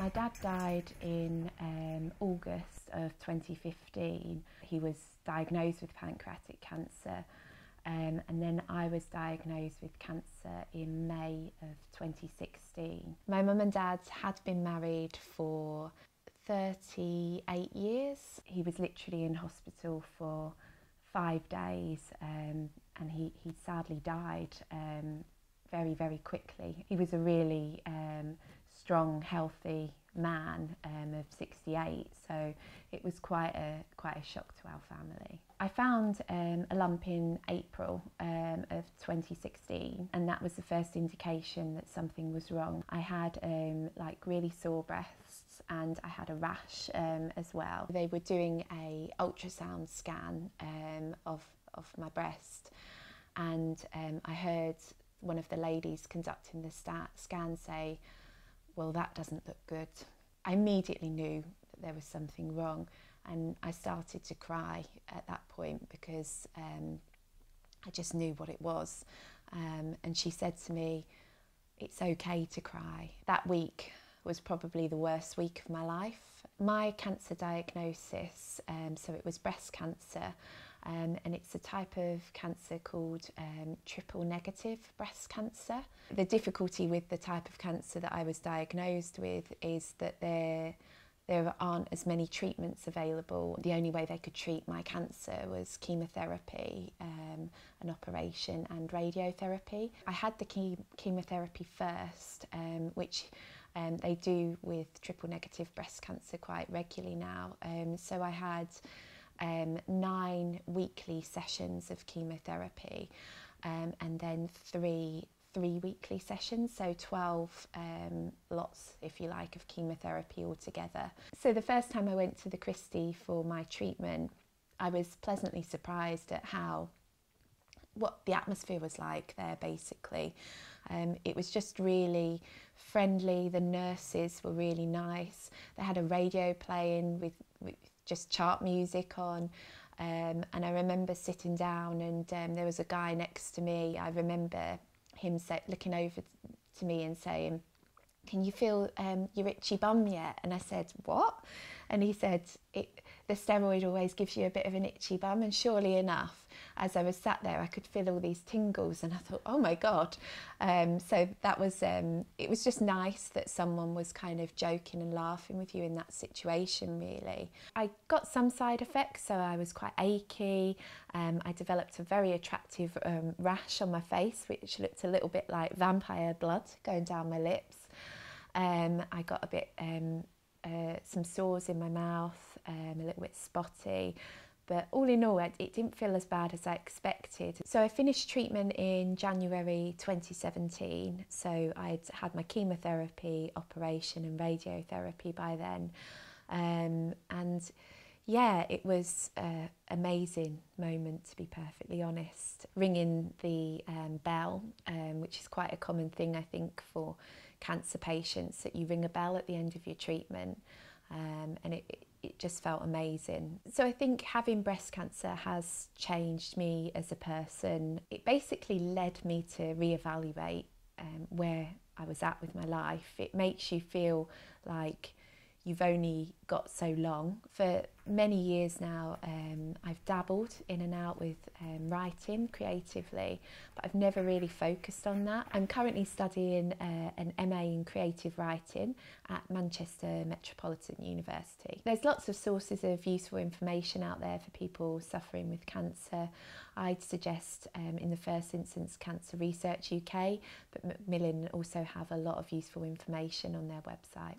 My dad died in August of 2015. He was diagnosed with pancreatic cancer, and then I was diagnosed with cancer in May of 2016. My mum and dad had been married for 38 years. He was literally in hospital for 5 days, and he sadly died very, very quickly. He was a really strong, healthy man of 68, so it was quite a shock to our family. I found a lump in April of 2016, and that was the first indication that something was wrong. I had like really sore breasts, and I had a rash as well. They were doing a ultrasound scan of my breast, and I heard one of the ladies conducting the scan say, "Well, that doesn't look good." I immediately knew that there was something wrong, and I started to cry at that point because I just knew what it was. And she said to me, "It's okay to cry." That week was probably the worst week of my life. My cancer diagnosis, so it was breast cancer, and it's a type of cancer called triple negative breast cancer. The difficulty with the type of cancer that I was diagnosed with is that there aren't as many treatments available. The only way they could treat my cancer was chemotherapy, an operation and radiotherapy. I had the chemotherapy first, which they do with triple negative breast cancer quite regularly now. So I had 9 weekly sessions of chemotherapy, and then three weekly sessions, so 12 lots, if you like, of chemotherapy altogether. So the first time I went to the Christie for my treatment, I was pleasantly surprised at what the atmosphere was like there, basically. It was just really friendly. The nurses were really nice. They had a radio playing with just chart music on, and I remember sitting down, and there was a guy next to me. I remember him looking over to me and saying, "Can you feel your itchy bum yet?" And I said, "What?" And he said, "The steroid always gives you a bit of an itchy bum." And surely enough, as I was sat there, I could feel all these tingles, and I thought, oh my God. So that was, it was just nice that someone was kind of joking and laughing with you in that situation, really. I got some side effects, so I was quite achy. I developed a very attractive rash on my face, which looked a little bit like vampire blood going down my lips. I got a bit, some sores in my mouth, a little bit spotty, but all in all, it didn't feel as bad as I expected. So I finished treatment in January 2017, so I'd had my chemotherapy, operation and radiotherapy by then, and yeah, it was an amazing moment, to be perfectly honest. Ringing the bell, which is quite a common thing, I think, for cancer patients, that you ring a bell at the end of your treatment, and it just felt amazing. So I think having breast cancer has changed me as a person. It basically led me to reevaluate where I was at with my life. It makes you feel like you've only got so long. For many years now, I've dabbled in and out with writing creatively, but I've never really focused on that. I'm currently studying an MA in creative writing at Manchester Metropolitan University. There's lots of sources of useful information out there for people suffering with cancer. I'd suggest in the first instance Cancer Research UK, but Macmillan also have a lot of useful information on their website.